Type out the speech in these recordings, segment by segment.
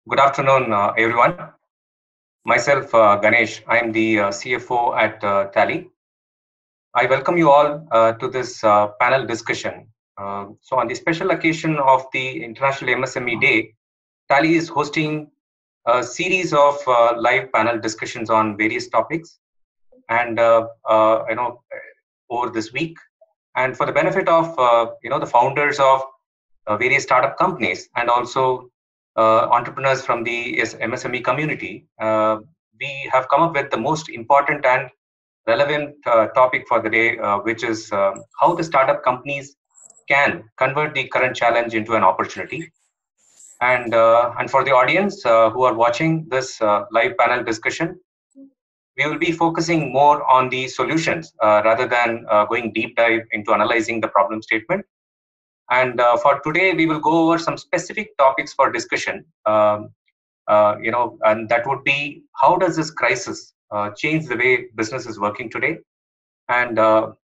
Good afternoon, everyone. Myself, Ganesh. I am the CFO at Tally. I welcome you all to this panel discussion. On the special occasion of the International MSME Day, Tally is hosting a series of live panel discussions on various topics, and over this week, and for the benefit of the founders of various startup companies and also entrepreneurs from the MSME community, we have come up with the most important and relevant topic for the day, which is how the startup companies can convert the current challenge into an opportunity. And for the audience who are watching this live panel discussion, we will be focusing more on the solutions rather than going deep dive into analyzing the problem statement. And for today, we will go over some specific topics for discussion. And that would be, how does this crisis change the way business is working today, and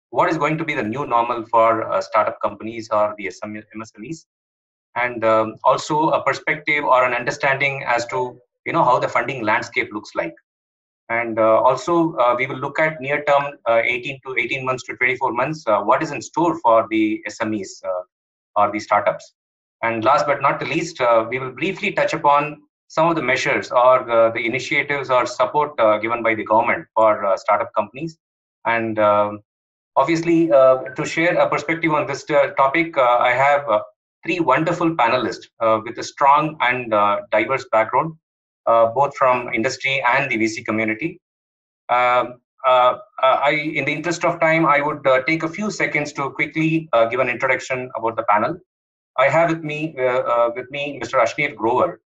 what is going to be the new normal for startup companies or the MSMEs, and also a perspective or an understanding as to how the funding landscape looks like. And also, we will look at near term 18 to 18 months to 24 months, what is in store for the SMEs or the startups. And last but not the least, we will briefly touch upon some of the measures or the initiatives or support given by the government for startup companies. And obviously, to share a perspective on this topic, I have three wonderful panelists with a strong and diverse background, both from industry and the VC community. In the interest of time, I would take a few seconds to quickly give an introduction about the panel. I have with me Mr. Ashneer Grover.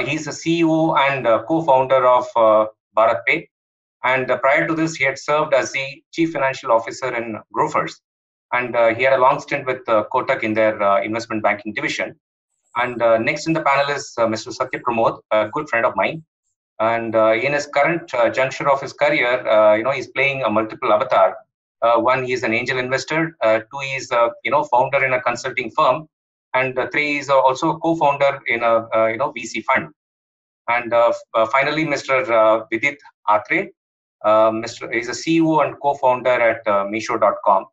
He's the CEO and co-founder of BharatPe. And prior to this, he had served as the Chief Financial Officer in Grofers. And he had a long stint with Kotak in their investment banking division. And next in the panel is Mr. Satya Pramod, a good friend of mine. And in his current juncture of his career, he's playing a multiple avatar. One, he is an angel investor. Two, he is founder in a consulting firm. And three, is also a co-founder in a VC fund. And finally, Mr. Vidit Atre. He's a CEO and co-founder at Meesho.com.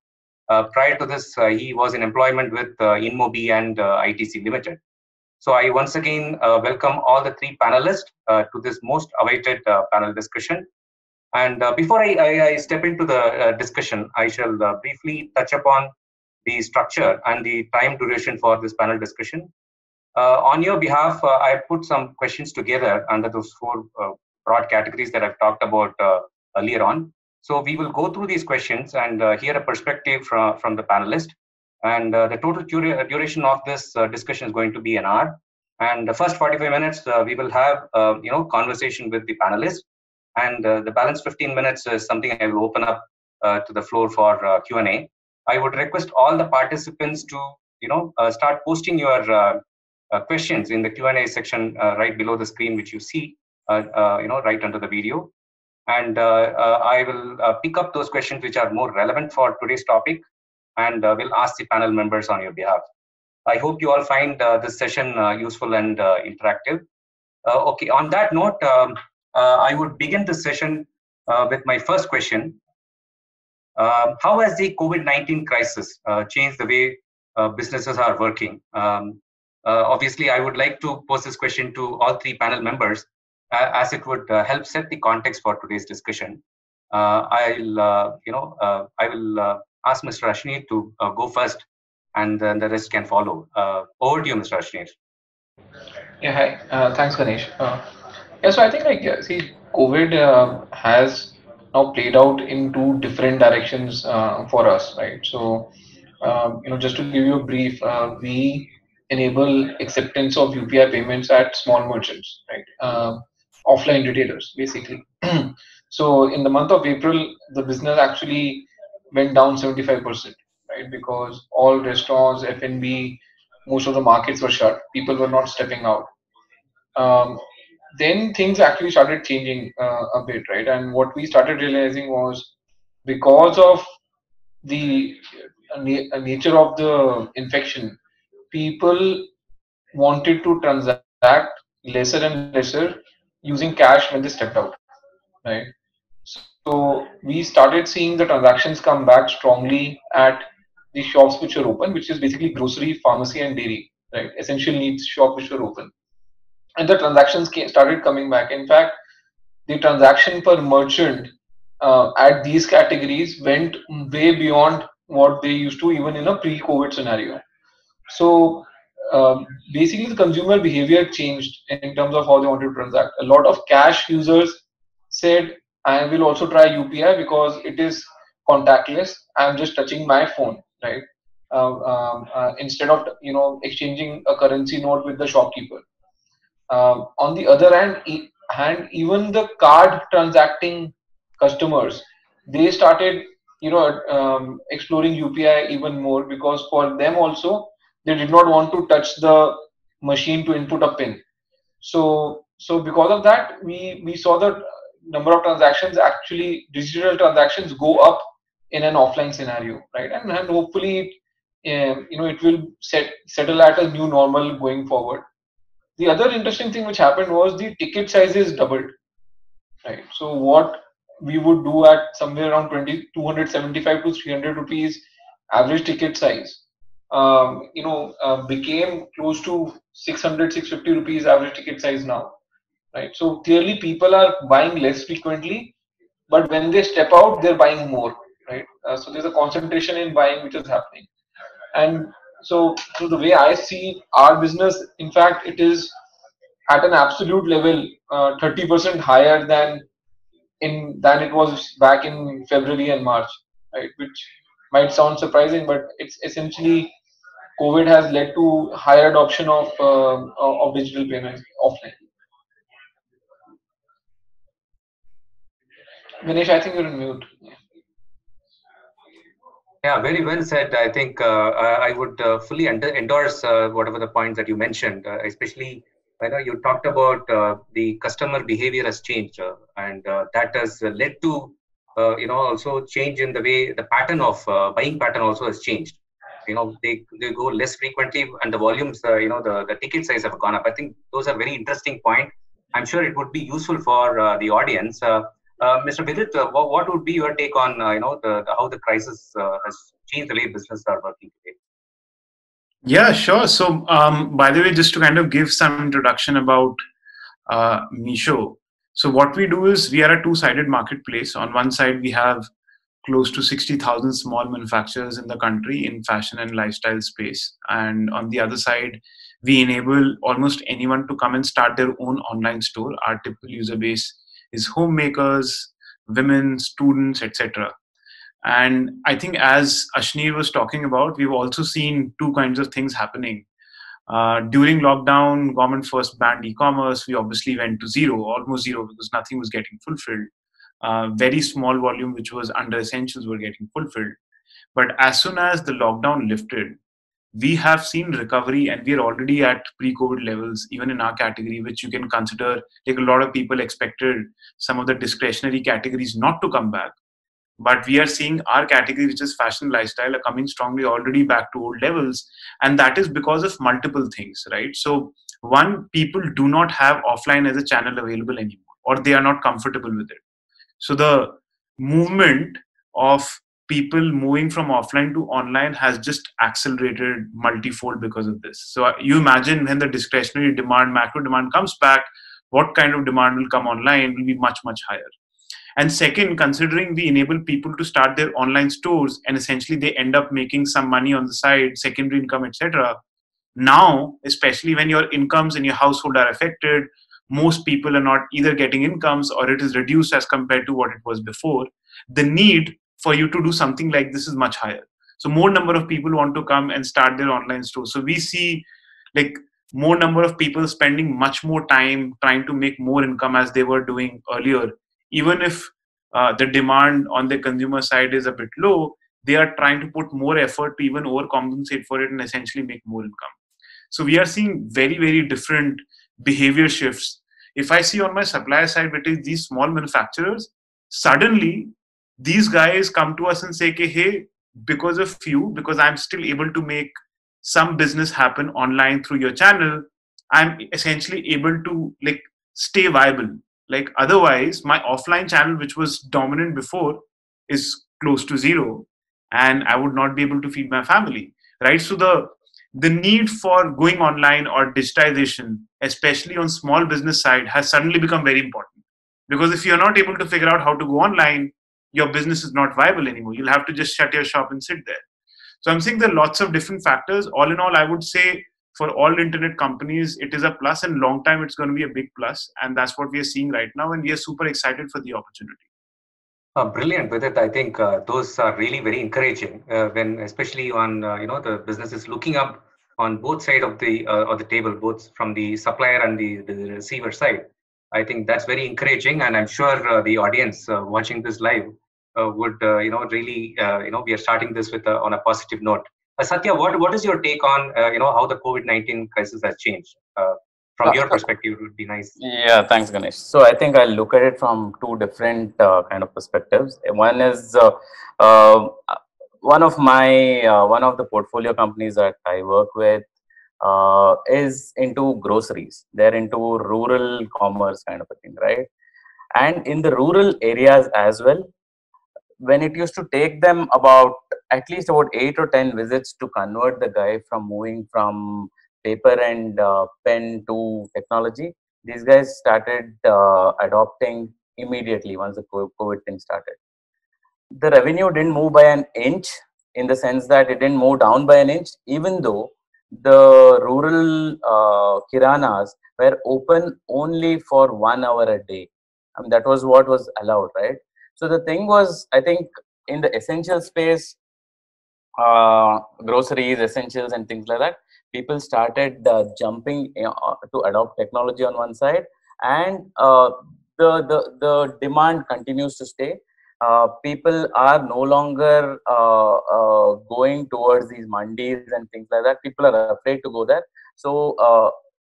Prior to this, he was in employment with Inmobi and ITC Limited. So I once again welcome all the three panelists to this most awaited panel discussion. And before I step into the discussion, I shall briefly touch upon the structure and the time duration for this panel discussion. On your behalf, I put some questions together under those four broad categories that I've talked about earlier on. So we will go through these questions and hear a perspective from the panelist. And the total duration of this discussion is going to be an hour. And the first 45 minutes, we will have conversation with the panelists. And the balance 15 minutes is something I will open up to the floor for Q&A. I would request all the participants to start posting your questions in the Q&A section right below the screen, which you see right under the video. And I will pick up those questions which are more relevant for today's topic, and will ask the panel members on your behalf. I hope you all find this session useful and interactive. Okay, on that note, I would begin this session with my first question. How has the COVID-19 crisis changed the way businesses are working? Obviously, I would like to pose this question to all three panel members, as it would help set the context for today's discussion. I will ask Mr. Ashneer to go first, and then the rest can follow. Over to you, Mr. Ashneer. Yeah, hi. Thanks, Ganesh. So I think see, COVID has now played out in two different directions for us, right? So just to give you a brief, we enable acceptance of UPI payments at small merchants, right? Offline retailers, basically. So in the month of April, the business actually went down 75%, right? Because all restaurants, F&B, most of the markets were shut. People were not stepping out. Then things actually started changing a bit, right? And what we started realizing was, because of the nature of the infection, people wanted to transact lesser and lesser using cash when they stepped out, right? So we started seeing the transactions come back strongly at the shops which were open, which is basically grocery, pharmacy, and dairy, right? Essential needs shop which were open, and the transactions started coming back. In fact, the transaction per merchant at these categories went way beyond what they used to even in a pre-COVID scenario. So basically, the consumer behavior changed in terms of how they wanted to transact. A lot of cash users said, "I will also try UPI because it is contactless. I'm just touching my phone, right? Instead of exchanging a currency note with the shopkeeper." On the other hand, even the card transacting customers, they started exploring UPI even more, because for them also they did not want to touch the machine to input a pin. So because of that, we saw the number of transactions, actually digital transactions, go up in an offline scenario, right? And hopefully it will settle at a new normal going forward. The other interesting thing which happened was the ticket sizes doubled, right? So what we would do at somewhere around 275 to 300 rupees average ticket size, became close to 600, 650 rupees average ticket size now, right? So clearly people are buying less frequently, but when they step out, they're buying more, right? So there's a concentration in buying which is happening. And so the way I see our business, in fact, it is at an absolute level 30% higher than it was back in February and March, right? Which might sound surprising, but it's essentially COVID has led to higher adoption of digital payments offline. Ganesh, I think you're on mute. Yeah, very well said. I think I would fully endorse whatever the points that you mentioned, especially when you talked about the customer behavior has changed, and that has led to also change in the way the pattern of buying pattern also has changed. They go less frequently, and the volumes, the ticket size have gone up. I think those are very interesting point. I'm sure it would be useful for the audience. Mr. Vidit, what would be your take on how the crisis has changed the way businesses are working today? Yeah, sure. So, by the way, just to kind of give some introduction about Meesho. So, what we do is we are a two-sided marketplace. On one side, we have close to 60,000 small manufacturers in the country in fashion and lifestyle space, and on the other side, we enable almost anyone to come and start their own online store. Our typical user base is homemakers, women, students, etc. And I think, as Ashneer was talking about, we've also seen two kinds of things happening. During lockdown, government first banned e-commerce. We obviously went to zero, almost zero, because nothing was getting fulfilled. Very small volume, which was under essentials, were getting fulfilled. But as soon as the lockdown lifted, we have seen recovery, and we are already at pre-COVID levels, even in our category, which you can consider, like, a lot of people expected some of the discretionary categories not to come back. But we are seeing our category, which is fashion lifestyle, are coming strongly already back to old levels. And that is because of multiple things, right? So one, people do not have offline as a channel available anymore, or they are not comfortable with it. So the movement of people moving from offline to online has just accelerated multifold because of this. So you imagine, when the discretionary demand, macro demand comes back, what kind of demand will come online will be much, much higher. And second, considering we enable people to start their online stores and essentially they end up making some money on the side, secondary income, etc. Now, especially when your incomes in your household are affected, most people are not either getting incomes or it is reduced as compared to what it was before. The need for you to do something like this is much higher. So more number of people want to come and start their online store. So we see, like, more number of people spending much more time trying to make more income as they were doing earlier. Even if the demand on the consumer side is a bit low, they are trying to put more effort to even overcompensate for it and essentially make more income. So we are seeing very, very different behavior shifts. If I see on my supplier side, which is these small manufacturers, suddenly these guys come to us and say, okay, hey, because of you, because I'm still able to make some business happen online through your channel, I'm essentially able to like stay viable. Like otherwise, my offline channel, which was dominant before, is close to zero, and I would not be able to feed my family. Right. So the need for going online or digitization, especially on small business side, has suddenly become very important. Because if you're not able to figure out how to go online, your business is not viable anymore. You'll have to just shut your shop and sit there. So I'm saying there are lots of different factors. All in all, I would say for all internet companies, it is a plus, and long time it's going to be a big plus, and that's what we are seeing right now, and we are super excited for the opportunity. Brilliant, Vidit. I think those are really very encouraging when, especially on the businesses looking up on both sides of the table, both from the supplier and the receiver side. I think that's very encouraging, and I'm sure the audience watching this live would really we are starting this with on a positive note. Satya, what is your take on how the COVID-19 crisis has changed? From your perspective, it would be nice. Yeah, thanks, Ganesh. So I think I'll look at it from two different kind of perspectives. One is uh, one of the portfolio companies that I work with is into groceries. They're into rural commerce kind of a thing, right? And in the rural areas as well, when it used to take them about at least about 8 or 10 visits to convert the guy from moving from paper and pen to technology, these guys started adopting immediately once the COVID thing started. The revenue didn't move by an inch, in the sense that it didn't move down by an inch, even though the rural kiranas were open only for 1 hour a day. I mean, that was what was allowed, right? So the thing was, I think, in the essential space, groceries, essentials, and things like that, people started jumping to adopt technology on one side, and the demand continues to stay. People are no longer going towards these mandis and things like that. People are afraid to go there. So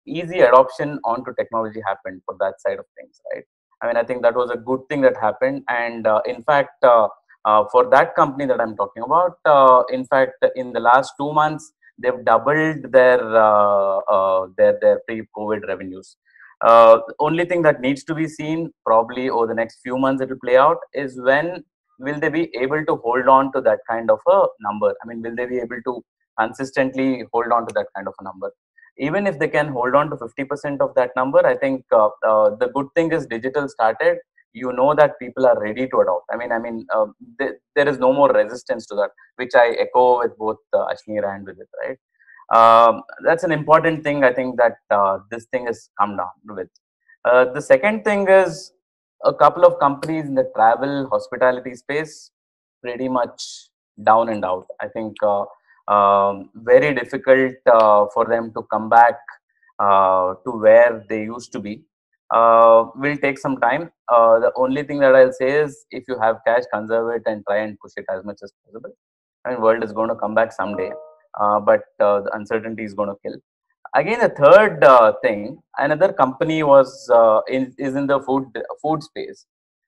easy adoption onto technology happened for that side of things, right? I mean, I think that was a good thing that happened. And in fact, for that company that I'm talking about, in fact, in the last 2 months, they've doubled their pre-COVID revenues. The only thing that needs to be seen, probably over the next few months, it will play out, is when will they be able to hold on to that kind of a number? I mean, will they be able to consistently hold on to that kind of a number? Even if they can hold on to 50% of that number, I think the good thing is digital started. You know that people are ready to adopt. There is no more resistance to that, which I echo with both Ashneer and Vidit, right? That's an important thing, I think, that this thing has come down with. The second thing is a couple of companies in the travel hospitality space, pretty much down and out. I think very difficult for them to come back to where they used to be. Will take some time. The only thing that I'll say is, if you have cash, conserve it and try and push it as much as possible. I mean, world is going to come back someday, but the uncertainty is going to kill. Again, the third thing, another company was is in the food space.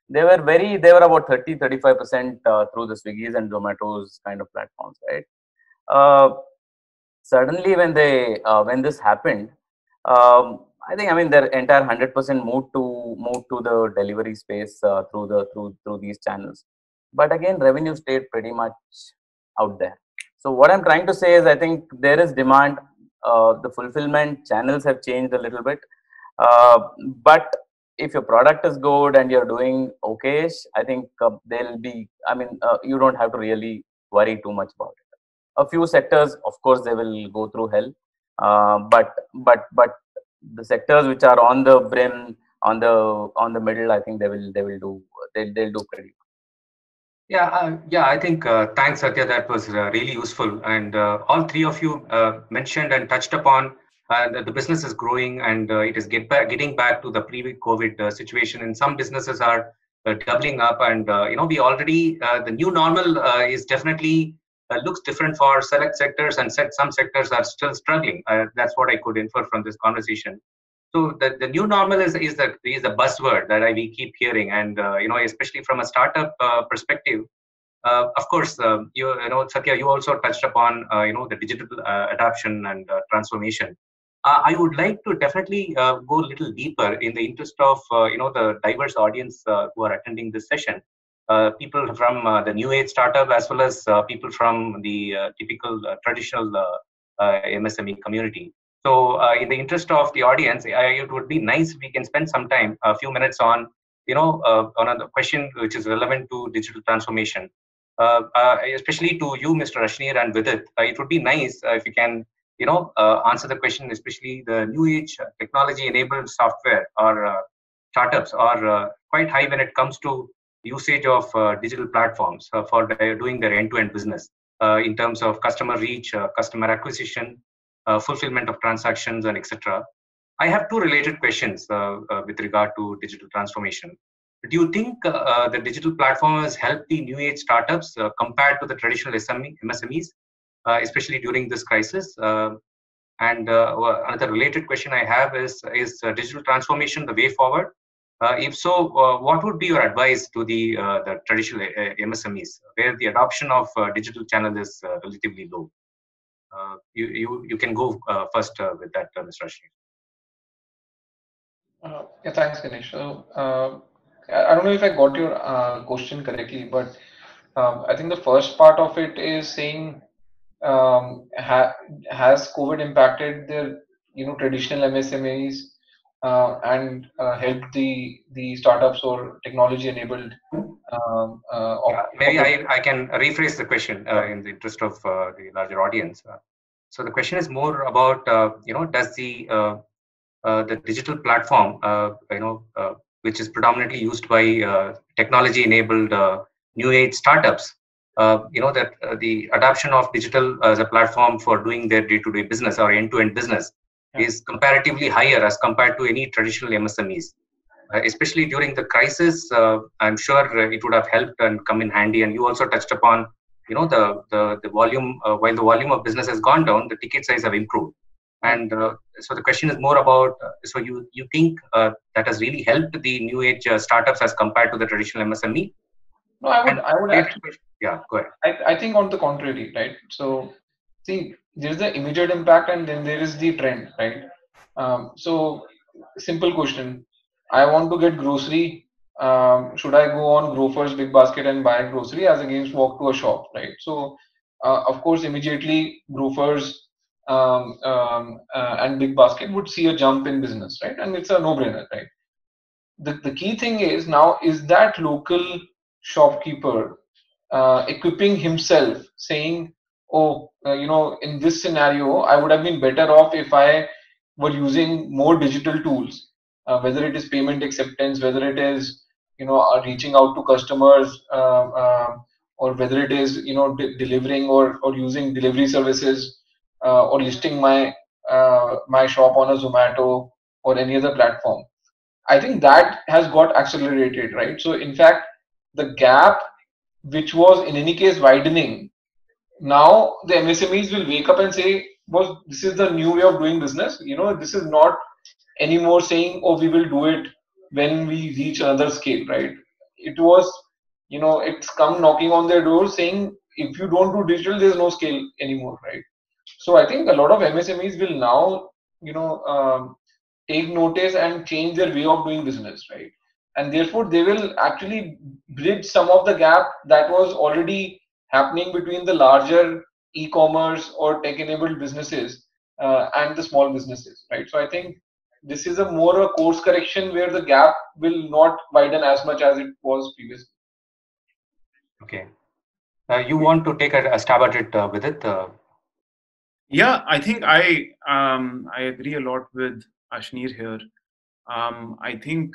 They were about 35% through the Swiggy's and Zomato's kind of platforms, right? Suddenly, when this happened, I think, I mean, their entire 100% moved to the delivery space through these channels. But again, revenue stayed pretty much out there. So what I'm trying to say is, I think there is demand. The fulfillment channels have changed a little bit, but if your product is good and you're doing okay, I think there'll be. I mean, you don't have to really worry too much about it. A few sectors, of course, they will go through hell, but the sectors which are on the brim, on the middle, I think they'll do pretty well. Yeah. I think thanks, Satya. That was really useful, and all three of you mentioned and touched upon. The business is growing, and it is getting back to the pre-COVID situation. And some businesses are doubling up, and we already the new normal is definitely looks different for select sectors, and some sectors are still struggling. That's what I could infer from this conversation. So the new normal is the buzzword that we keep hearing, and especially from a startup perspective. Of course, Satya, you also touched upon the digital adoption and transformation. I would like to definitely go a little deeper in the interest of the diverse audience who are attending this session. People from the new age startup as well as people from the typical traditional MSME community. So, in the interest of the audience, it would be nice if we can spend some time, a few minutes on on a question which is relevant to digital transformation. Especially to you, Mr. Ashneer, and Vidit, it would be nice if you can answer the question, especially the new age technology enabled software or startups are quite high when it comes to usage of digital platforms for doing their end-to-end business in terms of customer reach, customer acquisition, fulfillment of transactions, and etc. I have two related questions with regard to digital transformation. Do you think the digital platform has helped the new age startups compared to the traditional MSMEs, especially during this crisis? Another related question I have is digital transformation the way forward? If so, what would be your advice to the traditional MSMEs, where the adoption of digital channel is relatively low? You can go first with that, Mr. Ashneer. Yeah, thanks, Ganesh. So, I don't know if I got your question correctly, but I think the first part of it is saying, has COVID impacted the traditional MSMEs and helped the startups or technology enabled maybe I can rephrase the question in the interest of the larger audience. So the question is more about does the digital platform which is predominantly used by technology enabled new age startups, that the adoption of digital as a platform for doing their day-to-day business or end-to-end business is comparatively higher as compared to any traditional MSMEs. Especially during the crisis, I'm sure it would have helped and come in handy. And you also touched upon, the volume. While the volume of business has gone down, the ticket size have improved. And so the question is more about. So you think that has really helped the new age startups as compared to the traditional MSME? No, I would actually. Yeah, go ahead. I think on the contrary, right? So, see, there's the immediate impact and then there is the trend, right? So, simple question. I want to get grocery. Should I go on Grofers Big Basket and buy grocery as against walk to a shop, right? So, of course, immediately Grofers and Big Basket would see a jump in business, right? And it's a no-brainer, right? The key thing is now, is that local shopkeeper equipping himself saying, oh, in this scenario, I would have been better off if I were using more digital tools, whether it is payment acceptance, whether it is, reaching out to customers, or whether it is, delivering or using delivery services, or listing my shop on a Zomato or any other platform. I think that has got accelerated, right? So in fact, the gap which was in any case widening, now the MSMEs will wake up and say, "Boss, this is the new way of doing business. This is not anymore saying, oh, we will do it when we reach another scale, right?" It was, it's come knocking on their door saying, if you don't do digital, there's no scale anymore, right? So I think a lot of MSMEs will now, take notice and change their way of doing business, right? And therefore, they will actually bridge some of the gap that was already happening between the larger e-commerce or tech-enabled businesses and the small businesses, right? So I think this is a more a course correction where the gap will not widen as much as it was previously. Okay. You want to take a stab at it with it? Yeah, I think I agree a lot with Ashneer here. I think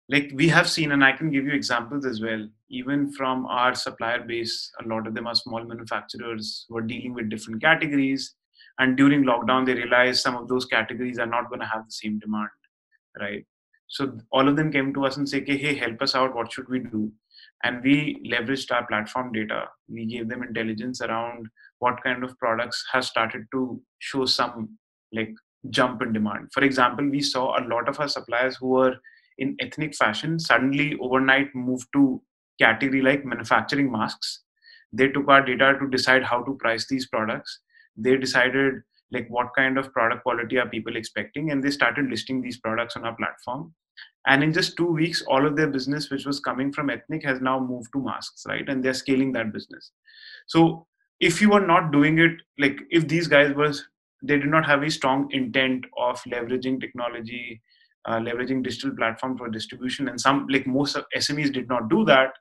like we have seen, and I can give you examples as well, even from our supplier base, a lot of them are small manufacturers who are dealing with different categories. And during lockdown, they realized some of those categories are not going to have the same demand, right? So all of them came to us and say, hey, help us out. What should we do? And we leveraged our platform data. We gave them intelligence around what kind of products have started to show some like jump in demand. For example, we saw a lot of our suppliers who were in ethnic fashion suddenly overnight moved to category like manufacturing masks. They took our data to decide how to price these products. They decided like what kind of product quality are people expecting, and they started listing these products on our platform. And in just 2 weeks, all of their business, which was coming from ethnic, has now moved to masks, right? And they're scaling that business. So if you were not doing it, like if these guys they did not have a strong intent of leveraging technology, leveraging digital platform for distribution, and some, like most SMEs did not do that,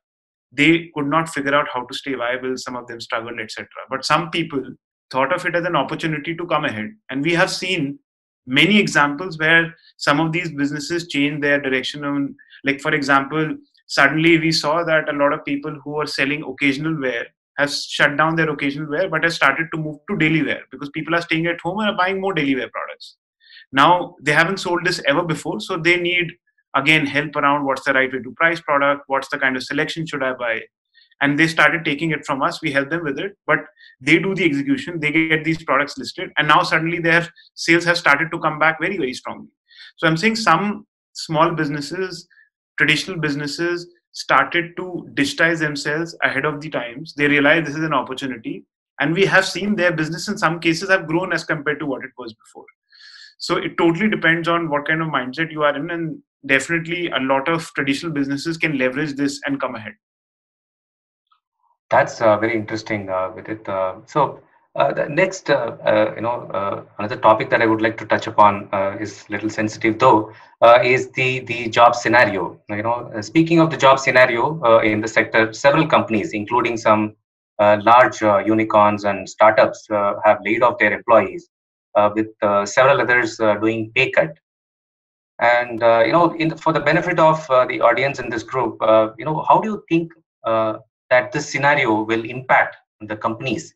they could not figure out how to stay viable. Some of them struggled, etc. But some people thought of it as an opportunity to come ahead. And we have seen many examples where some of these businesses change their direction on, like, for example, suddenly we saw that a lot of people who are selling occasional wear have shut down their occasional wear, but have started to move to daily wear because people are staying at home and are buying more daily wear products. Now, they haven't sold this ever before, so they need, again, help around what's the right way to price product, what's the kind of selection should I buy. And they started taking it from us. We help them with it, but they do the execution. They get these products listed, and now suddenly their sales have started to come back very, very strongly. So I'm saying some small businesses, traditional businesses, started to digitize themselves ahead of the times. They realized this is an opportunity, and we have seen their business in some cases have grown as compared to what it was before. So it totally depends on what kind of mindset you are in, and definitely a lot of traditional businesses can leverage this and come ahead. That's very interesting, Vidit. The next, another topic that I would like to touch upon is a little sensitive, though, is the job scenario. Speaking of the job scenario in the sector, several companies, including some large unicorns and startups, have laid off their employees, with several others doing pay cut. And for the benefit of the audience in this group, how do you think that this scenario will impact the companies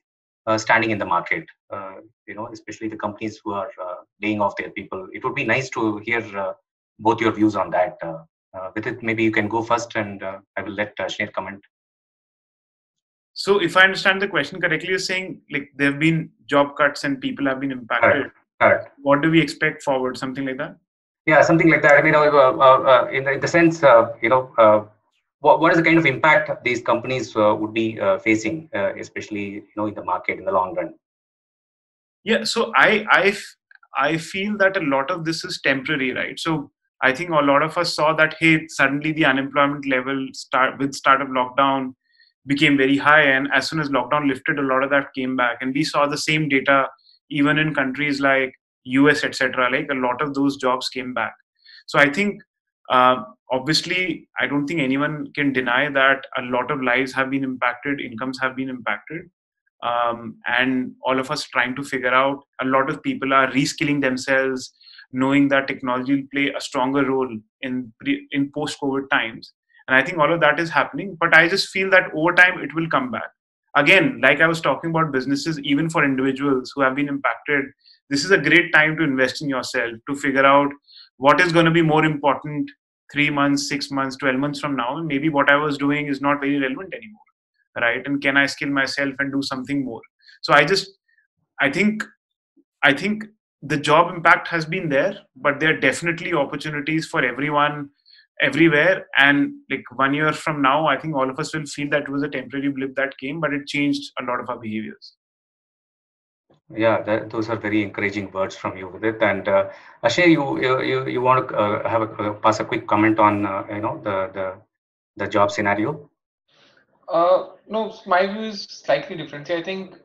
standing in the market? Especially the companies who are laying off their people. It would be nice to hear both your views on that. With it, maybe you can go first, and I will let Shneur comment. So, if I understand the question correctly, you're saying like there have been job cuts and people have been impacted. Correct. What do we expect forward? Something like that? Yeah, something like that. I mean, in the sense, what is the kind of impact these companies would be facing, especially in the market in the long run? Yeah, so I feel that a lot of this is temporary, right? So I think a lot of us saw that, hey, suddenly the unemployment level start of lockdown became very high, and as soon as lockdown lifted, a lot of that came back, and we saw the same data even in countries like US, etc. Like a lot of those jobs came back. So I think obviously I don't think anyone can deny that a lot of lives have been impacted, incomes have been impacted, and all of us trying to figure out. A lot of people are reskilling themselves, knowing that technology will play a stronger role in post-COVID times. And I think all of that is happening, but I just feel that over time it will come back. Again, like I was talking about businesses, even for individuals who have been impacted, this is a great time to invest in yourself, to figure out what is going to be more important 3 months, 6 months, 12 months from now. And maybe what I was doing is not very relevant anymore, right? And can I skill myself and do something more? So I think the job impact has been there, but there are definitely opportunities for everyone everywhere. And like 1 year from now, I think all of us will feel that it was a temporary blip that came, but it changed a lot of our behaviors. Yeah, those are very encouraging words from you, Vidit. And Ashay, you want to pass a quick comment on the job scenario? No, my view is slightly different. See, I think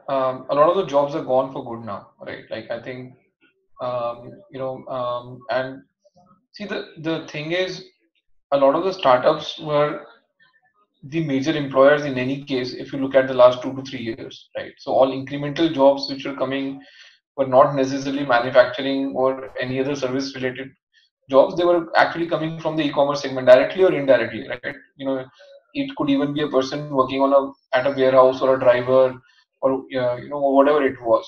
a lot of the jobs are gone for good now, right? Like I think and see, the thing is, a lot of the startups were the major employers in any case if you look at the last 2 to 3 years, right? So all incremental jobs which were coming were not necessarily manufacturing or any other service related jobs. They were actually coming from the e-commerce segment directly or indirectly, right? It could even be a person working at a warehouse, or a driver, or or whatever it was.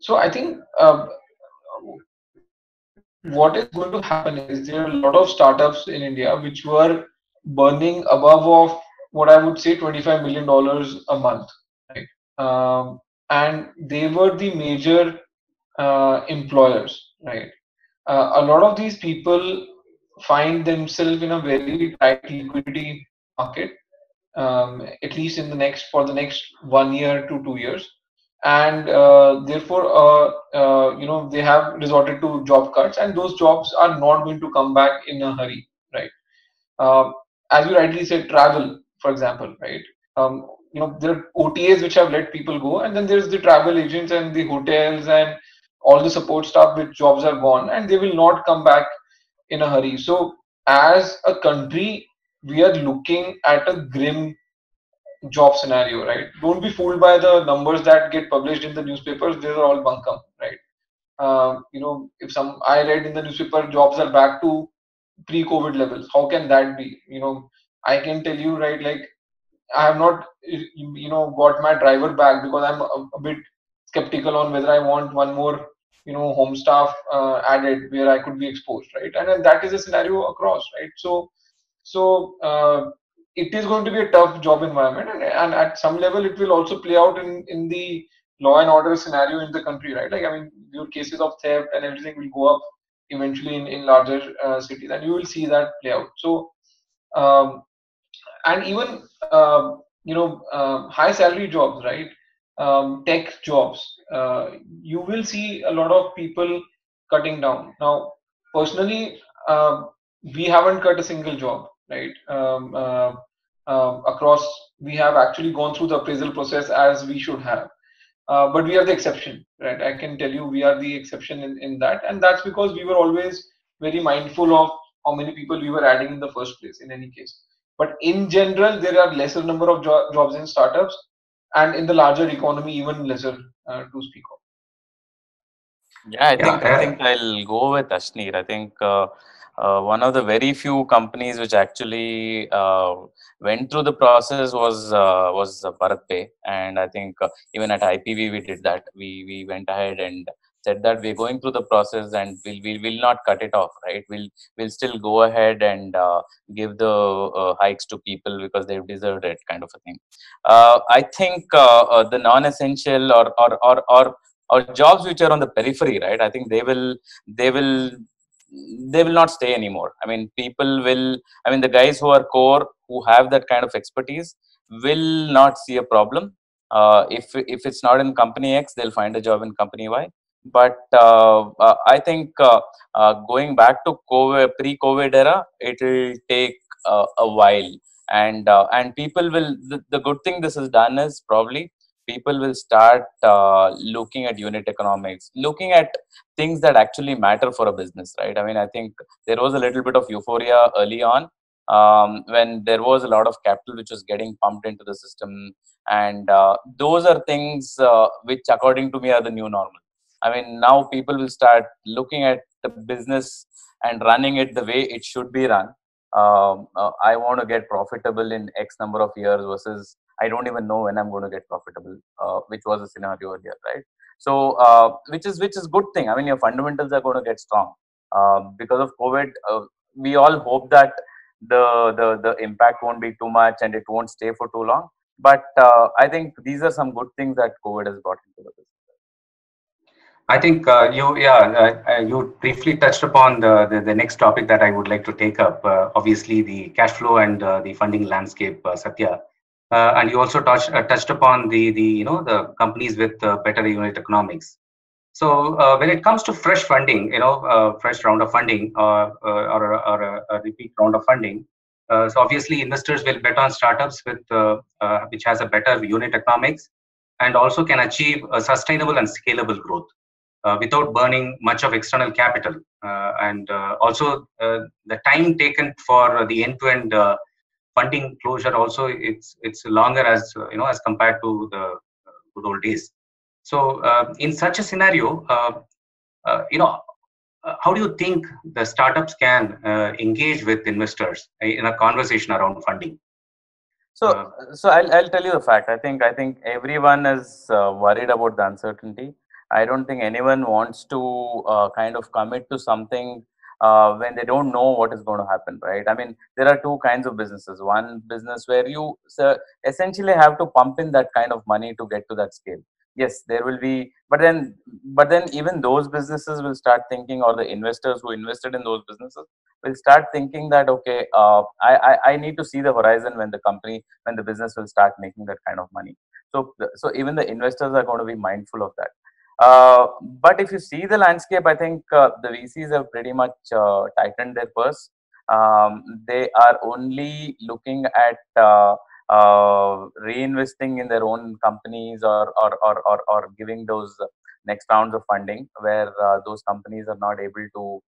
So I think what is going to happen is there are a lot of startups in India which were burning above of what I would say $25 million a month, right? And they were the major employers, right? A lot of these people find themselves in a very tight liquidity market, at least for the next 1 year to 2 years. and therefore they have resorted to job cuts, and those jobs are not going to come back in a hurry, right? uh, as you rightly said, travel, for example, right? There are OTAs which have let people go, and then there's the travel agents and the hotels and all the support staff which jobs are gone, and they will not come back in a hurry. So as a country, we are looking at a grim job scenario, right? Don't be fooled by the numbers that get published in the newspapers. These are all bunkum, right? If I read in the newspaper jobs are back to pre-COVID levels. How can that be? I can tell you, right, like I have not, got my driver back because I'm a bit skeptical on whether I want one more, home staff added where I could be exposed, right? And then that is a scenario across, right? So it is going to be a tough job environment, and at some level, it will also play out in the law and order scenario in the country, right? Like, I mean, your cases of theft and everything will go up eventually in larger cities, and you will see that play out. So, um, and even high salary jobs, right? Tech jobs, you will see a lot of people cutting down. Now, personally, we haven't cut a single job, right? Across, we have actually gone through the appraisal process as we should have. But we are the exception, right? I can tell you we are the exception in that. And that's because we were always very mindful of how many people we were adding in the first place, in any case. But in general, there are lesser number of jobs in startups, and in the larger economy, even lesser to speak of. Yeah, I think I'll go with Ashneer. I think one of the very few companies which actually went through the process was BharatPe, and I think even at IPV we did that. We went ahead and said that we're going through the process and we will not cut it off, right? We'll still go ahead and give the hikes to people because they've deserved it, kind of a thing. I think the non-essential or jobs which are on the periphery, right? I think they will they will not stay anymore. I mean, people will. I mean, the guys who are core, who have that kind of expertise, will not see a problem. If it's not in company X, they'll find a job in company Y. But I think going back to COVID, pre-COVID era, it will take a while, and people will. The good thing this has done is probably people will start looking at unit economics, looking at things that actually matter for a business, right? I mean, I think there was a little bit of euphoria early on when there was a lot of capital which was getting pumped into the system, and those are things which, according to me, are the new normal. I mean, now people will start looking at the business and running it the way it should be run. I want to get profitable in X number of years versus I don't even know when I'm going to get profitable, which was a scenario earlier, right? So, which is good thing. I mean, your fundamentals are going to get strong because of COVID. We all hope that the impact won't be too much and it won't stay for too long. But I think these are some good things that COVID has brought into the business. I think you briefly touched upon the next topic that I would like to take up. Obviously, the cash flow and the funding landscape, Satya. And you also touched upon the companies with better unit economics. So when it comes to fresh funding, fresh round of funding or a repeat round of funding, so obviously investors will bet on startups which has a better unit economics and also can achieve a sustainable and scalable growth without burning much of external capital. And also the time taken for the end-to-end funding closure also it's longer as as compared to the good old days. So in such a scenario, how do you think the startups can engage with investors in a conversation around funding? So I'll tell you the fact. I think everyone is worried about the uncertainty. I don't think anyone wants to kind of commit to something when they don't know what is going to happen, right? I mean, there are two kinds of businesses. One business where you essentially have to pump in that kind of money to get to that scale. Yes, there will be, but then even those businesses will start thinking, or the investors who invested in those businesses will start thinking that, okay, I need to see the horizon when the business will start making that kind of money. So even the investors are going to be mindful of that. But if you see the landscape, I think the VCs have pretty much tightened their purse. They are only looking at reinvesting in their own companies, or giving those next rounds of funding where those companies are not able to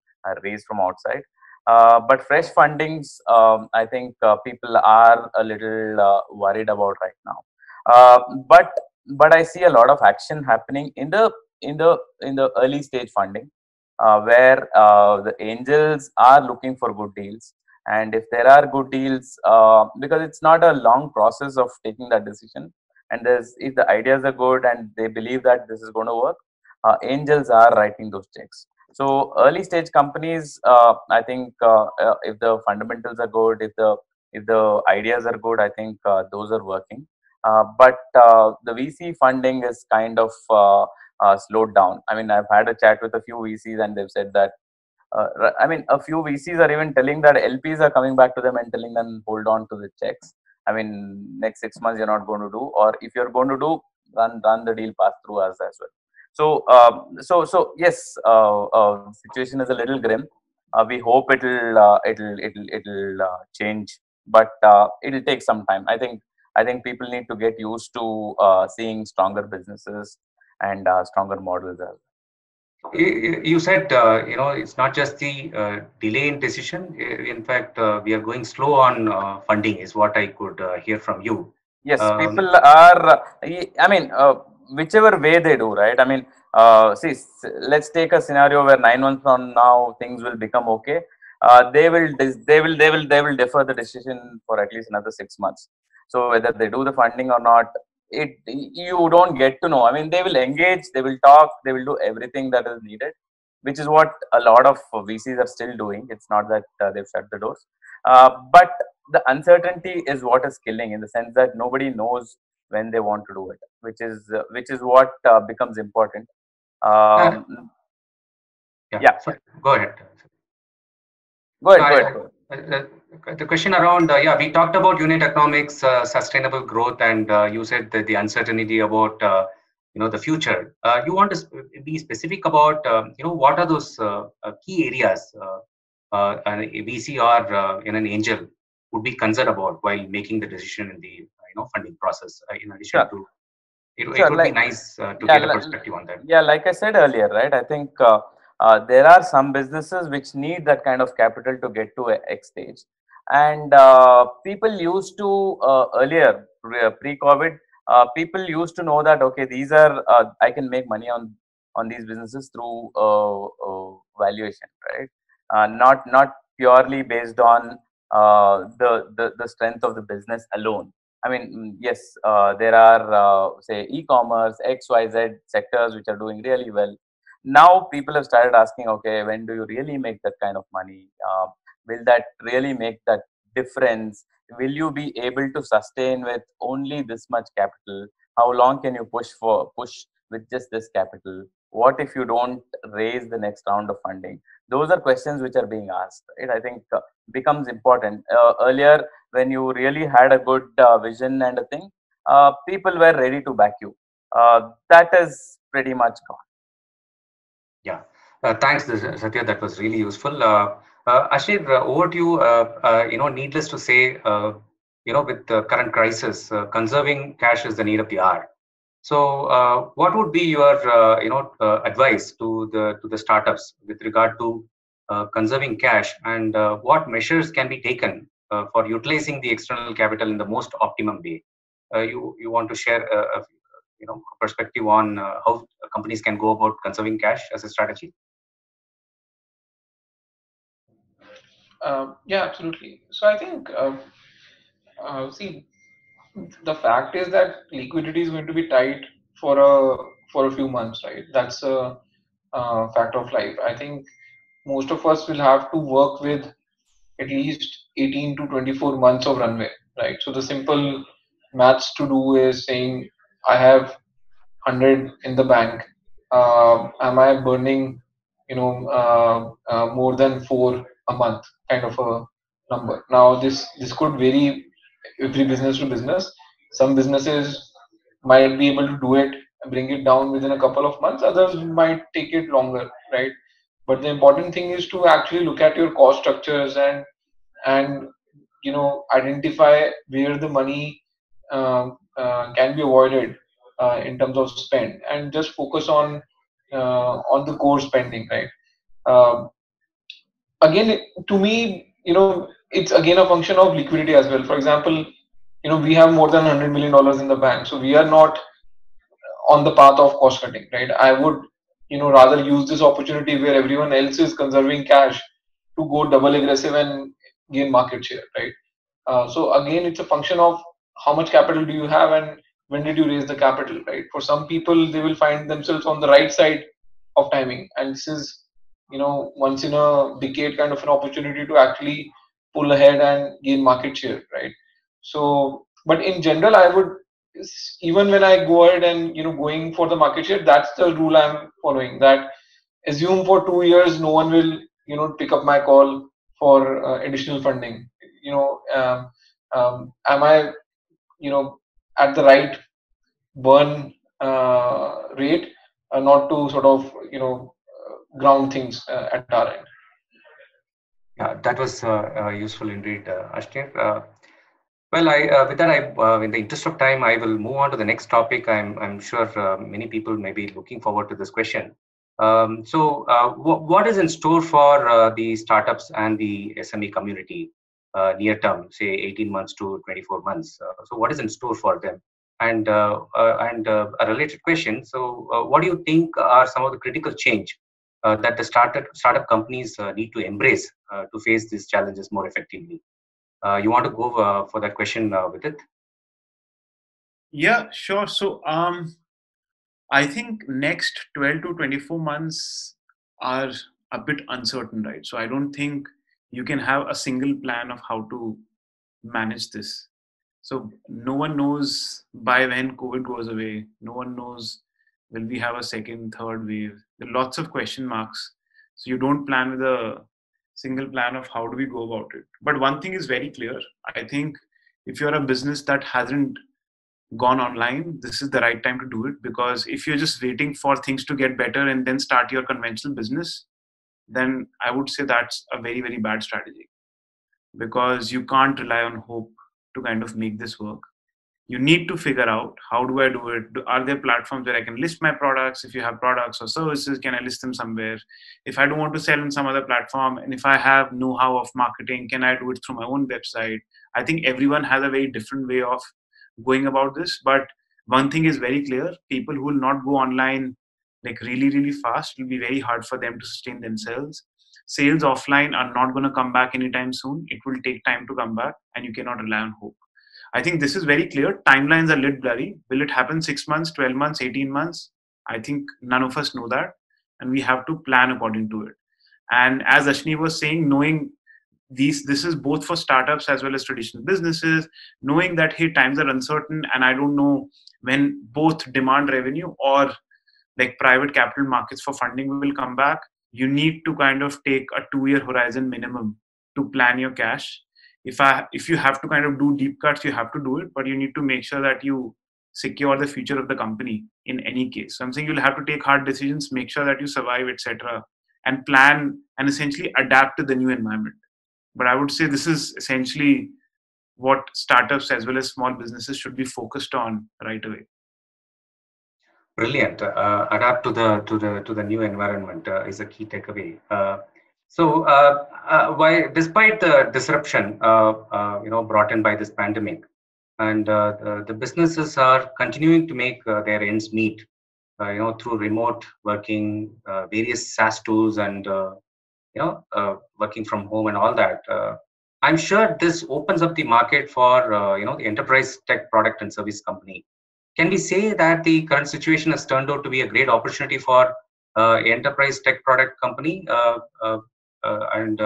raise from outside. But fresh fundings, I think people are a little worried about right now. Uh, but but I see a lot of action happening in the early stage funding, where the angels are looking for good deals. And if there are good deals, because it's not a long process of taking that decision, and if the ideas are good and they believe that this is going to work, angels are writing those checks. So early stage companies, I think if the fundamentals are good, if the ideas are good, I think those are working. But the VC funding is kind of slowed down. I mean, I've had a chat with a few VCs, and they've said that. I mean, a few VCs are even telling that LPs are coming back to them and telling them hold on to the checks. I mean, next 6 months you're not going to do, or if you're going to do, run the deal pass through us as well. So yes, situation is a little grim. We hope it'll change, but it'll take some time. I think people need to get used to seeing stronger businesses and stronger models as well. You said, it's not just the delay in decision. In fact, we are going slow on funding, is what I could hear from you. Yes, people are. I mean, whichever way they do, right? I mean, see, let's take a scenario where 9 months from now things will become okay. They will defer the decision for at least another 6 months. So whether they do the funding or not, you don't get to know. I mean, they will engage, they will talk, they will do everything that is needed, which is what a lot of VCs are still doing. It's not that they've shut the doors, but the uncertainty is what is killing, in the sense that nobody knows when they want to do it, which is what becomes important. uh, um, yeah, yeah, sorry, go ahead. go No, ahead, go ahead, go the question around, yeah, we talked about unit economics, sustainable growth, and you said that the uncertainty about, the future. You want to be specific about, what are those key areas an VC or an angel would be concerned about while making the decision in the, funding process. In addition sure, to, it sure, would be nice to yeah, get a perspective on that. yeah, like I said earlier, right? I think there are some businesses which need that kind of capital to get to a X stage, and people used to earlier, pre-COVID, people used to know that okay, these are I can make money on these businesses through valuation, right? Not purely based on the strength of the business alone. I mean, yes, there are, say, e-commerce, XYZ sectors which are doing really well. Now people have started asking, okay, when do you really make that kind of money? Will that really make that difference? Will you be able to sustain with only this much capital? How long can you push with just this capital? What if you don't raise the next round of funding? Those are questions which are being asked, right? I think becomes important. Earlier, when you really had a good vision and a thing, people were ready to back you. That is pretty much gone. Yeah, thanks, Satya. That was really useful. Ashir, over to you. Needless to say, with the current crisis, conserving cash is the need of the hour. So, what would be your, advice to the startups with regard to conserving cash, and what measures can be taken for utilizing the external capital in the most optimum way? You want to share a perspective on how companies can go about conserving cash as a strategy? Yeah, absolutely. So I think, see, the fact is that liquidity is going to be tight for a few months, right? That's a fact of life. I think most of us will have to work with at least 18 to 24 months of runway, right? So the simple maths to do is saying I have 100 in the bank. Am I burning, more than four a month, kind of a number? Now this could vary every business to business. Some businesses might be able to do it, bring it down within a couple of months. Others might take it longer, right? But the important thing is to actually look at your cost structures and identify where the money can be avoided in terms of spend, and just focus on the core spending, right? Um, Again, to me, it's again a function of liquidity as well. For example, we have more than $100 million in the bank, so we are not on the path of cost cutting, right? I would, rather use this opportunity where everyone else is conserving cash to go double aggressive and gain market share, right? So again, it's a function of how much capital do you have and when did you raise the capital, right? For some people, they will find themselves on the right side of timing, and this is, once in a decade kind of an opportunity to actually pull ahead and gain market share, right? So, but in general, I would, even when I go ahead and going for the market share, that's the rule I'm following. That assume for 2 years, no one will pick up my call for additional funding. Am I you know at the right burn rate, not to sort of ground things at our end. Yeah, that was useful indeed, Ashneer. Well, with that, in the interest of time, I will move on to the next topic. I'm sure many people may be looking forward to this question. What is in store for the startups and the SME community near term, say 18 months to 24 months? So, what is in store for them? And a related question. So, what do you think are some of the critical change that the startup companies need to embrace to face these challenges more effectively? You want to go for that question with it? Yeah, sure. So I think next 12 to 24 months are a bit uncertain, right? So I don't think you can have a single plan of how to manage this. So no one knows by when COVID goes away. No one knows will we have a second, third wave. There are lots of question marks. So you don't plan with a single plan of how do we go about it. But one thing is very clear. I think if you're a business that hasn't gone online, this is the right time to do it, because if you're just waiting for things to get better and then start your conventional business, then I would say that's a very, very bad strategy, because you can't rely on hope to kind of make this work. You need to figure out, how do I do it? Are there platforms where I can list my products? If you have products or services, can I list them somewhere? If I don't want to sell on some other platform, and if I have know-how of marketing, can I do it through my own website? I think everyone has a very different way of going about this, but one thing is very clear: people who will not go online like really, really fast, it will be very hard for them to sustain themselves. Sales offline are not going to come back anytime soon. It will take time to come back, and you cannot rely on hope. I think this is very clear. Timelines are a little blurry. Will it happen 6 months, 12 months, 18 months? I think none of us know that. And we have to plan according to it. And as Ashni was saying, knowing this is both for startups as well as traditional businesses, knowing that, hey, times are uncertain and I don't know when both demand revenue or like private capital markets for funding will come back, you need to kind of take a 2-year horizon minimum to plan your cash. If you have to kind of do deep cuts, you have to do it, but you need to make sure that you secure the future of the company in any case. So I'm saying you'll have to take hard decisions, make sure that you survive, etc., and plan and essentially adapt to the new environment. But I would say this is essentially what startups as well as small businesses should be focused on right away. Brilliant. Adapt to the new environment is a key takeaway. Why, despite the disruption, brought in by this pandemic, and the businesses are continuing to make their ends meet, through remote working, various SaaS tools, and working from home and all that. I'm sure this opens up the market for the enterprise tech product and service company. Can we say that the current situation has turned out to be a great opportunity for enterprise tech product company? And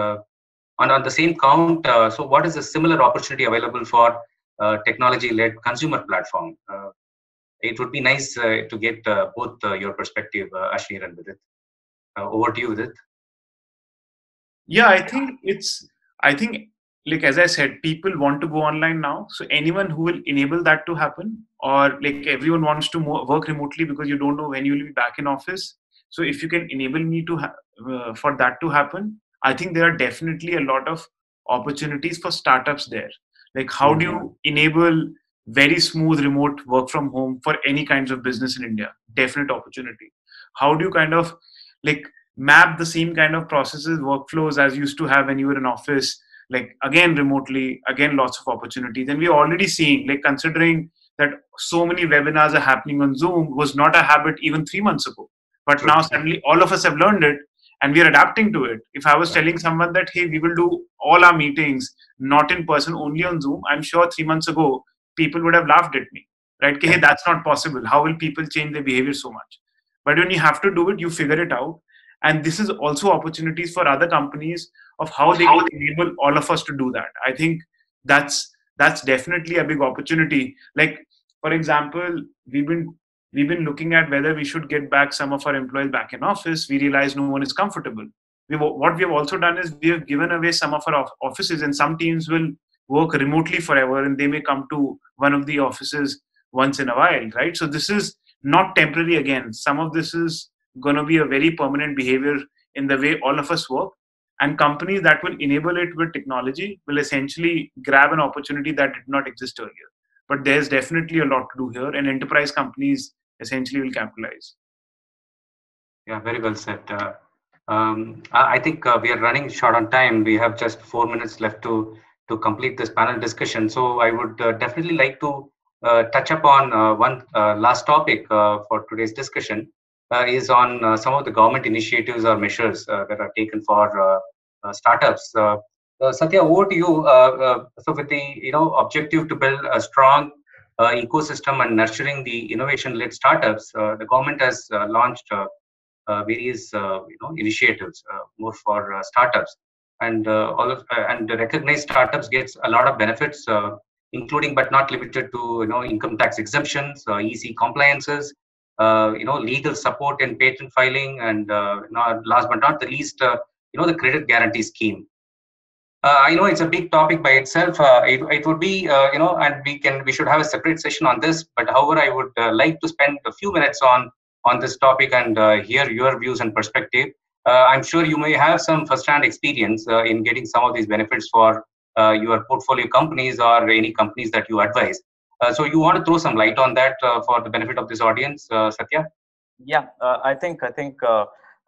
on the same count, so what is the similar opportunity available for technology-led consumer platform? It would be nice to get both your perspective, Ashneer and Vidit. Over to you, Vidit. Yeah, I think like as I said, people want to go online now. So anyone who will enable that to happen, or like everyone wants to work remotely because you don't know when you will be back in office. So if you can enable me to for that to happen, I think there are definitely a lot of opportunities for startups there. Like how do you enable very smooth remote work from home for any kinds of business in India? Definite opportunity. How do you kind of like map the same kind of processes, workflows as you used to have when you were in office, like again remotely, again lots of opportunities. And we're already seeing, like considering that so many webinars are happening on Zoom was not a habit even 3 months ago, but now suddenly all of us have learned it and we are adapting to it. If I was telling someone that, hey, we will do all our meetings not in person, only on Zoom, I'm sure 3 months ago people would have laughed at me, right? Hey, that's not possible. How will people change their behavior so much? But when you have to do it, you figure it out. And this is also opportunities for other companies of how they can enable all of us to do that. I think that's definitely a big opportunity. Like for example, we've been looking at whether we should get back some of our employees back in office. We realize no one is comfortable. What we have also done is we have given away some of our offices, and some teams will work remotely forever, and they may come to one of the offices once in a while, right? So this is not temporary again. Some of this is going to be a very permanent behavior in the way all of us work. And companies that will enable it with technology will essentially grab an opportunity that did not exist earlier. But there's definitely a lot to do here, and enterprise companies essentially will capitalize. Yeah, very well said. I think we are running short on time. We have just 4 minutes left to complete this panel discussion. So I would definitely like to touch upon one last topic for today's discussion. Is on some of the government initiatives or measures that are taken for startups. Satya, over to you. So, with the objective to build a strong ecosystem and nurturing the innovation-led startups, the government has launched various initiatives more for startups, and and the recognized startups gets a lot of benefits, including but not limited to income tax exemptions, easy compliances, legal support in patent filing, and last but not the least, the credit guarantee scheme. I know it's a big topic by itself. It would be, and we should have a separate session on this. But however, I would like to spend a few minutes on this topic and hear your views and perspective. I'm sure you may have some first-hand experience in getting some of these benefits for your portfolio companies or any companies that you advise. So you want to throw some light on that for the benefit of this audience, Satya? Yeah, I think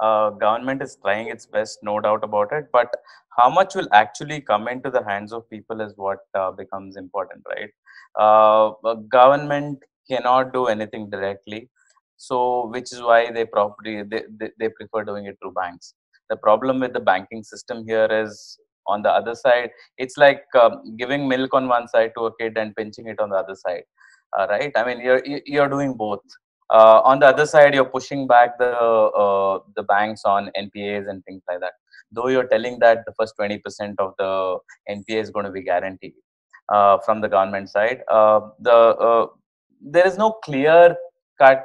government is trying its best, no doubt about it. But how much will actually come into the hands of people is what becomes important, right? Government cannot do anything directly, so which is why they prefer doing it through banks. The problem with the banking system here is, on the other side, it's like giving milk on one side to a kid and pinching it on the other side, right? I mean, you're doing both. On the other side, you're pushing back the banks on NPAs and things like that. Though you're telling that the first 20% of the NPA is going to be guaranteed from the government side, there is no clear cut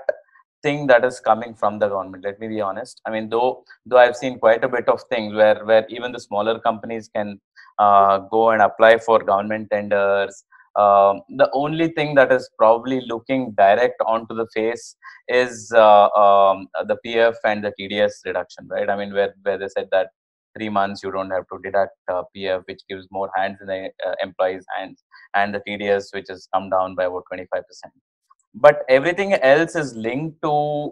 thing that is coming from the government. Let me be honest. I mean, though I've seen quite a bit of things where even the smaller companies can go and apply for government tenders. The only thing that is probably looking direct onto the face is the PF and the TDS reduction, right? I mean, where they said that 3 months you don't have to deduct PF, which gives more hands in the employees' hands, and the TDS, which has come down by about 25%. But everything else is linked to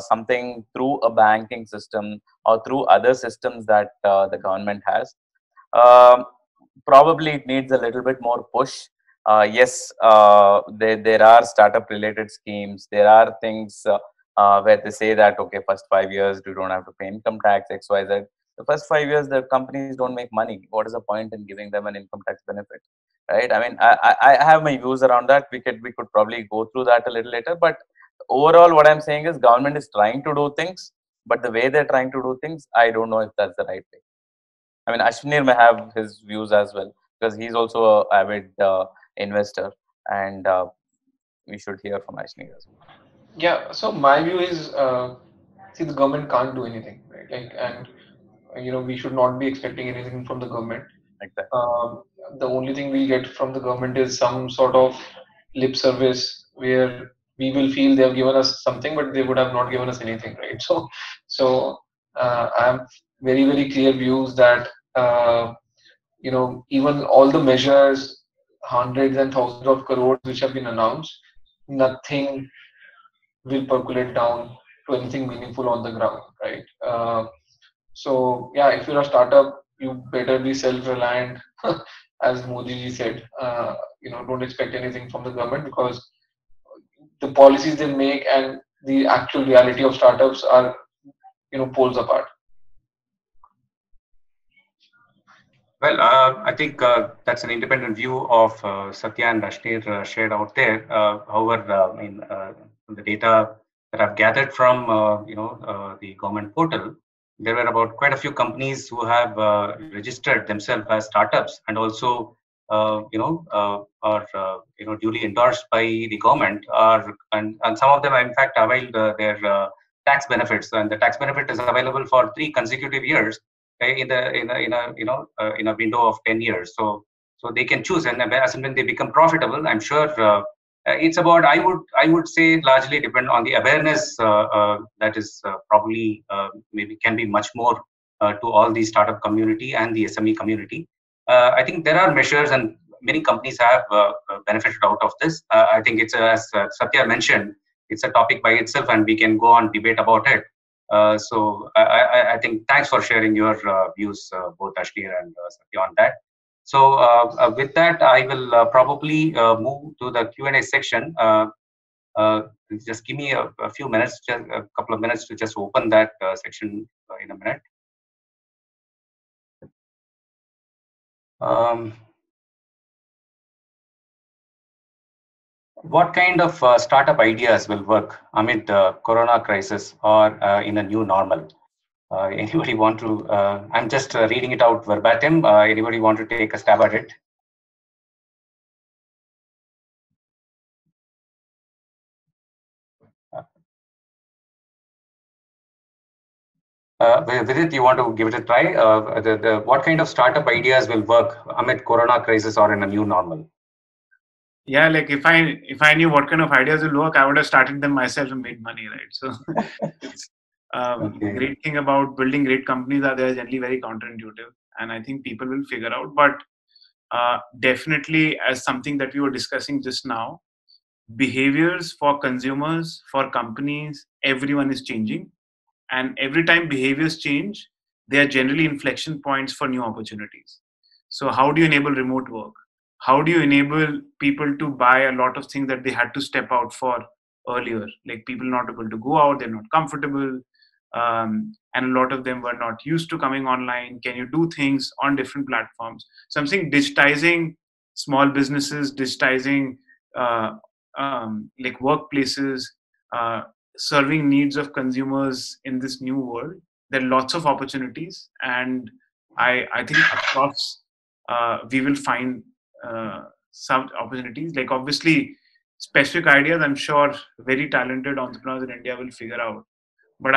something through a banking system or through other systems that the government has. Probably it needs a little bit more push. Yes, there are startup related schemes. There are things where they say that, okay, first 5 years you don't have to pay income tax, XYZ. The first 5 years the companies don't make money. What is the point in giving them an income tax benefit, right? I mean, I have my views around that. We could probably go through that a little later. But overall, what I'm saying is government is trying to do things, but the way they're trying to do things, I don't know if that's the right way. I mean, Ashwinir may have his views as well, because he's also an avid investor, and we should hear from Ashwinir as well. Yeah, so my view is, see, the government can't do anything, right? Like, and we should not be expecting anything from the government. Exactly. The only thing we get from the government is some sort of lip service where we will feel they have given us something, but they would have not given us anything, right? So I have very, very clear views that even all the measures, hundreds and thousands of crores which have been announced, nothing will percolate down to anything meaningful on the ground, right? So yeah, if you're a startup, you better be self-reliant, as Modi ji said. Don't expect anything from the government because the policies they make and the actual reality of startups are, poles apart. Well, I think that's an independent view of Satya and Rashneer shared out there. However, from the data that I've gathered from the government portal, there were about quite a few companies who have registered themselves as startups and also are duly endorsed by the government. And some of them, in fact, availed their tax benefits, and the tax benefit is available for 3 consecutive years in a window of 10 years. So they can choose, and as and when they become profitable, I'm sure it's about, I would say, largely depend on the awareness that is probably maybe can be much more to all the startup community and the SME community. I think there are measures, and many companies have benefited out of this. I think it's as Satya mentioned, it's a topic by itself, and we can go on debate about it. So I think thanks for sharing your views, both Ashneer and Satya, on that. So with that, I will probably move to the Q&A section. Just give me a few minutes, just a couple of minutes to just open that section in a minute. What kind of startup ideas will work amid the corona crisis or in a new normal? Anybody want to? I'm just reading it out verbatim. Anybody want to take a stab at it? Vidit, you want to give it a try? What kind of startup ideas will work amid corona crisis or in a new normal? Yeah, like if I knew what kind of ideas will work, I would have started them myself and made money, right? So it's Okay. great thing about building great companies are they're generally very counterintuitive, and I think people will figure out. But definitely, as something that we were discussing just now, behaviors for consumers, for companies, everyone is changing, and every time behaviors change, they are generally inflection points for new opportunities. So how do you enable remote work? How do you enable people to buy a lot of things that they had to step out for earlier? Like people not able to go out, they're not comfortable, and a lot of them were not used to coming online. Can you do things on different platforms? So I'm saying digitizing small businesses, digitizing uh, like workplaces, serving needs of consumers in this new world. There are lots of opportunities, and I think across we will find some opportunities. Like obviously, specific ideas, I'm sure very talented entrepreneurs in India will figure out. But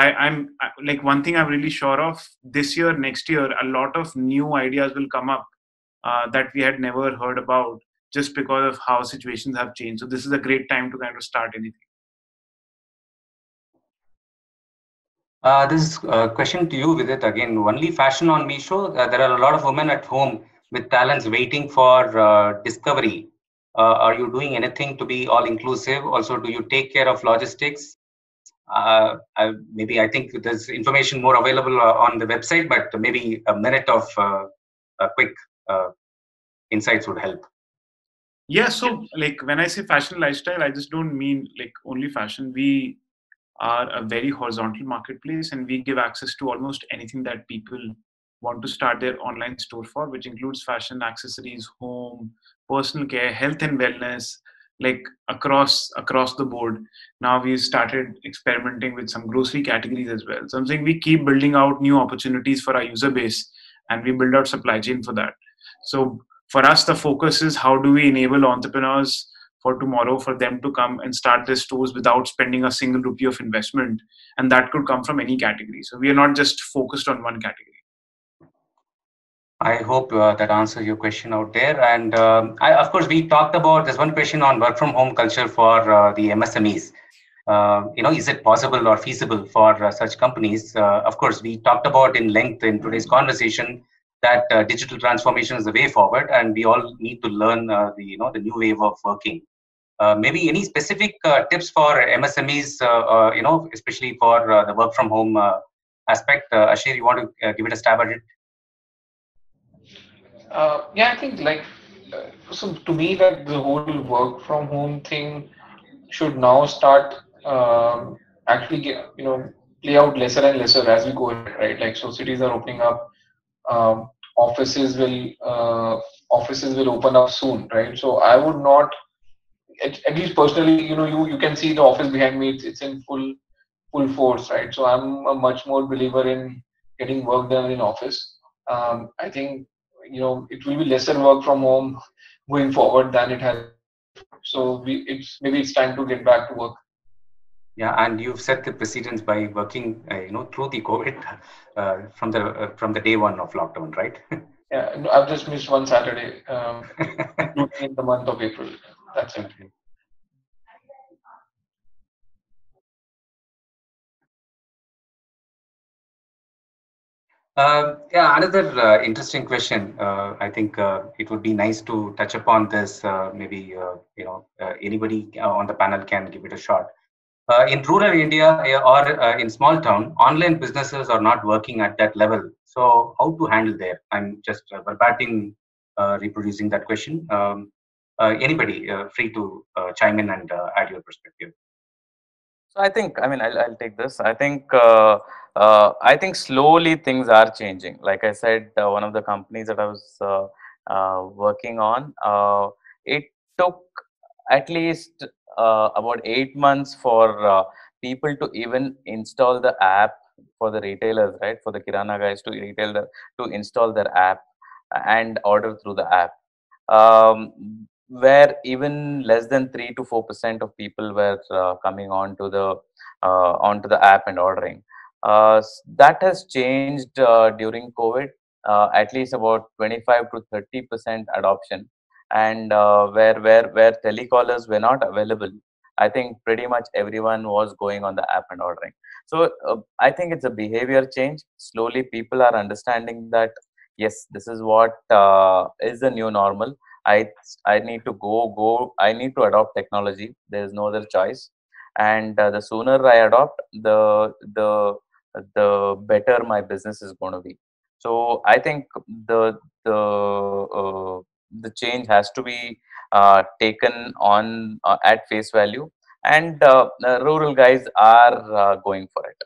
like one thing I'm really sure of this year, next year, a lot of new ideas will come up that we had never heard about just because of how situations have changed. So this is a great time to kind of start anything. This is a question to you, Vidit, again. Only fashion on Meesho. There are a lot of women at home with talents waiting for discovery. Are you doing anything to be all inclusive? Also, do you take care of logistics? Maybe I think there's information more available on the website, but maybe a minute of quick insights would help. Yeah, so like when I say fashion lifestyle, I just don't mean like only fashion. We are a very horizontal marketplace, and we give access to almost anything that people want to start their online store for, which includes fashion, accessories, home, personal care, health and wellness, like across the board. Now we started experimenting with some grocery categories as well. So I'm saying we keep building out new opportunities for our user base, and we build out supply chain for that. So for us, the focus is how do we enable entrepreneurs for tomorrow for them to come and start their stores without spending a single rupee of investment, and that could come from any category. So we are not just focused on one category. I hope that answers your question out there. And of course, we talked about this one question on work from home culture for the MSMEs. Is it possible or feasible for such companies? Of course, we talked about in length in today's conversation that digital transformation is the way forward, and we all need to learn the new wave of working. Maybe any specific tips for MSMEs, especially for the work from home aspect. Ashir, you want to give it a stab at it? Yeah, I think so to me, like the whole work from home thing should now start actually play out lesser and lesser as we go ahead, right? Like, so cities are opening up, um, offices will uh, offices will open up soon, right? So I would not, at least personally, you can see the office behind me. It's in full force, right? So I'm a much more believer in getting work done in office. I think it will be lesser work from home going forward than it has before. So it's time to get back to work. Yeah, and you've set the precedence by working, through the COVID from the day one of lockdown, right? Yeah, no, I've just missed one Saturday, including in the month of April. That's it. Yeah, another interesting question. I think it would be nice to touch upon this. Maybe anybody on the panel can give it a shot. In rural India or in small town, online businesses are not working at that level. So, how to handle there? I'm just verbatim reproducing that question. Anybody free to chime in and add your perspective. So I think, I mean, I'll take this. I think slowly things are changing. Like I said, one of the companies that I was working on, it took at least about 8 months for people to even install the app for the retailers, right? For the Kirana guys to install their app and order through the app. Where even less than 3 to 4% of people were coming onto the app and ordering. That has changed during COVID. At least about 25 to 30% adoption, and where telecallers were not available, I think pretty much everyone was going on the app and ordering. So I think it's a behavior change. Slowly, people are understanding that yes, this is what is the new normal. I I need to go. I need to adopt technology. There is no other choice, and the sooner I adopt, the better my business is going to be. So I think the the change has to be taken on at face value, and rural guys are going for it.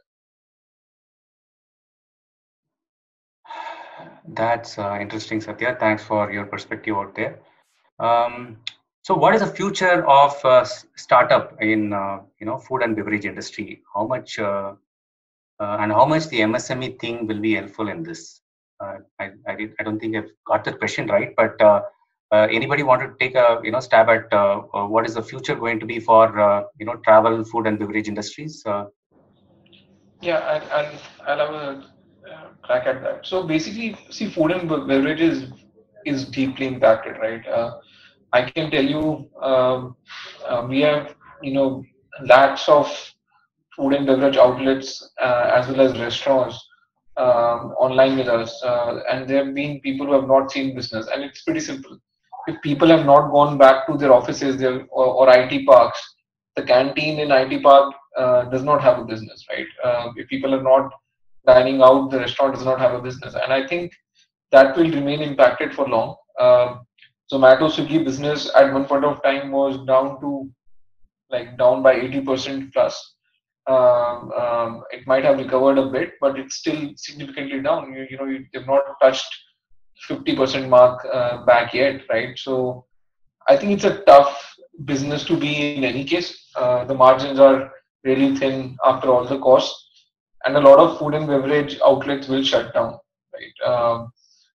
That's interesting, Satya. Thanks for your perspective out there. Um, so, what is the future of startup in food and beverage industry? How much and how much the MSME thing will be helpful in this? I don't think I've got the question right, but anybody want to take a stab at what is the future going to be for travel, food and beverage industries? Yeah, I'll have a crack at that. So basically, see, food and beverages is deeply impacted, right? I can tell you, we have lakhs of food and beverage outlets as well as restaurants online with us, and there have been people who have not seen business, and it's pretty simple. If people have not gone back to their offices, or IT parks, the canteen in IT park does not have a business, right? If people are not dining out, the restaurant does not have a business, and I think that will remain impacted for long. Zomato, Swiggy business at one point of time was down by 80% plus. It might have recovered a bit, but it's still significantly down. They've not touched 50% mark back yet, right? So I think it's a tough business to be in any case. The margins are really thin after all the costs, and a lot of food and beverage outlets will shut down, right?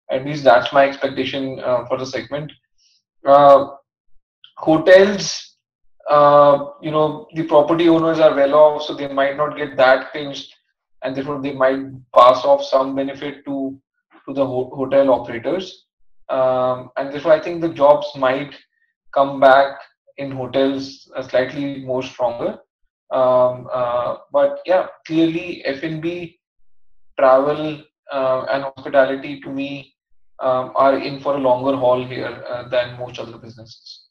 At least that's my expectation for the segment. Uh, Hotels, the property owners are well off, so they might not get that pinched, and therefore they might pass off some benefit to to the hotel operators, and therefore I think the jobs might come back in hotels slightly more stronger. But yeah, clearly F&B, travel, and hospitality to me are in for a longer haul here than most other businesses.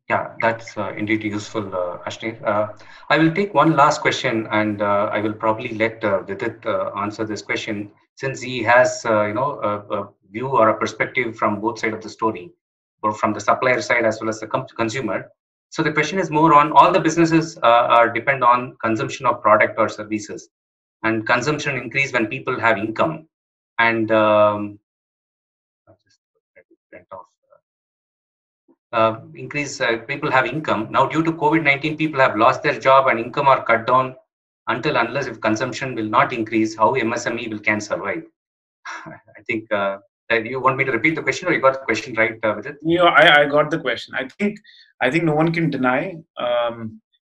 Yeah, that's indeed useful, Ashneer. I will take one last question, and I will probably let Vidit answer this question, since he has, a view or a perspective from both sides of the story, or from the supplier side as well as the consumer. So the question is more on all the businesses are depend on consumption of product or services, and consumption increase when people have income, and I just went off. Increase people have income. Now, due to COVID-19, people have lost their job and income are cut down until unless if consumption will not increase, how MSME will can survive? I think you want me to repeat the question, or you got the question right with it? I got the question. I think no one can deny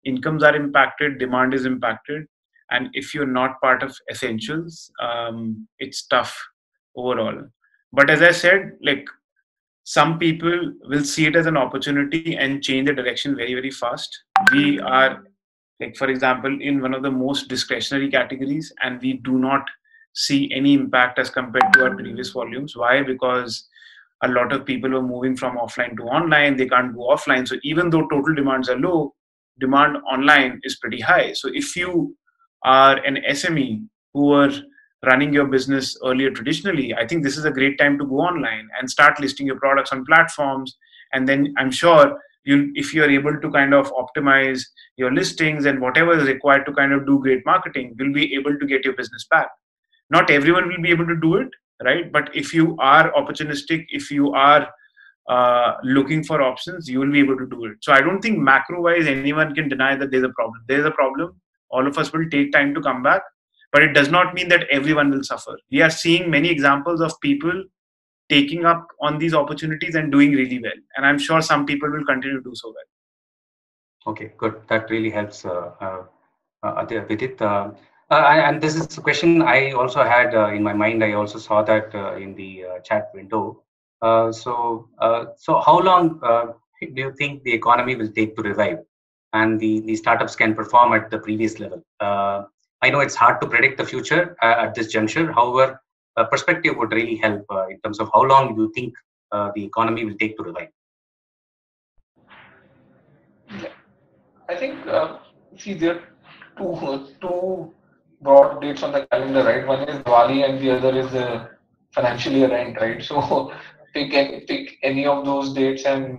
incomes are impacted, demand is impacted, and if you're not part of essentials, it's tough overall. But as I said, like, some people will see it as an opportunity and change the direction very, very fast. We are, like, for example, in one of the most discretionary categories, and we do not see any impact as compared to our previous volumes. Why? Because a lot of people are moving from offline to online. They can't go offline. So even though total demands are low, demand online is pretty high. So if you are an SME who were running your business earlier traditionally, I think this is a great time to go online and start listing your products on platforms. And then I'm sure if you're able to kind of optimize your listings and whatever is required to kind of do great marketing, you'll be able to get your business back. Not everyone will be able to do it, right? But if you are opportunistic, if you are looking for options, you will be able to do it. So I don't think macro-wise anyone can deny that there's a problem. There's a problem. All of us will take time to come back, but it does not mean that everyone will suffer. We are seeing many examples of people taking up on these opportunities and doing really well. And I'm sure some people will continue to do so well. Okay, good. That really helps, Vidit. And this is a question I also had in my mind. I also saw that in the chat window. So how long do you think the economy will take to revive, and the startups can perform at the previous level? I know it's hard to predict the future at this juncture. However, a perspective would really help in terms of how long you think the economy will take to revive. I think, see, there are two broad dates on the calendar, right? One is Diwali and the other is the financial year end, right? So pick any of those dates and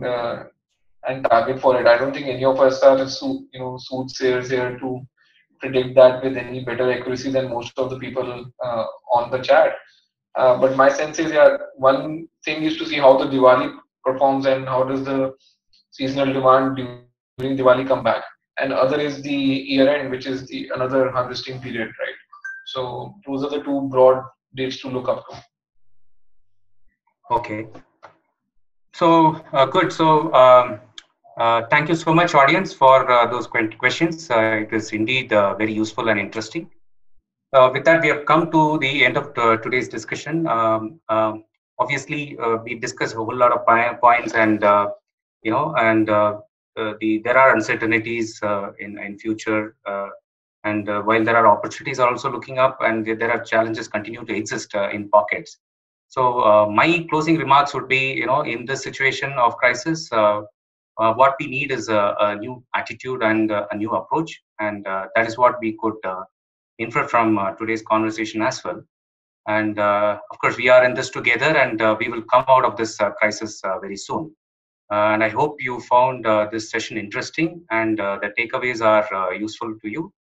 target for it. I don't think any of us are soothsayers here to predict that with any better accuracy than most of the people on the chat. But my sense is, yeah, one thing is to see how the Diwali performs and how does the seasonal demand during Diwali come back, and other is the year end, which is the another harvesting period, right? So those are the two broad dates to look up to. Okay. So good. So thank you so much, audience, for those questions. It is indeed very useful and interesting. With that, we have come to the end of today's discussion. Obviously, we discussed a whole lot of points, and there are uncertainties in future, and while there are opportunities are also looking up, and there are challenges continue to exist in pockets. So my closing remarks would be, in this situation of crisis, what we need is a new attitude and a new approach, and that is what we could infer from today's conversation as well. And of course, we are in this together, and we will come out of this crisis very soon. And I hope you found this session interesting, and the takeaways are useful to you.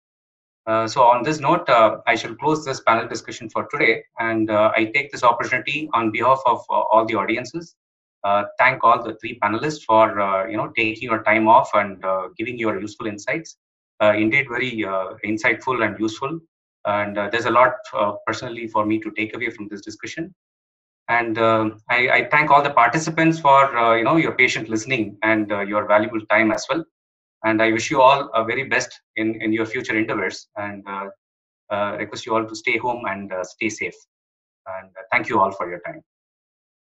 So on this note, I shall close this panel discussion for today, and I take this opportunity on behalf of all the audiences. Thank all the three panelists for taking your time off and giving your useful insights. Indeed, very insightful and useful. And there's a lot personally for me to take away from this discussion. And I thank all the participants for your patient listening and your valuable time as well. And I wish you all a very best in your future endeavors, and request you all to stay home and stay safe. And thank you all for your time.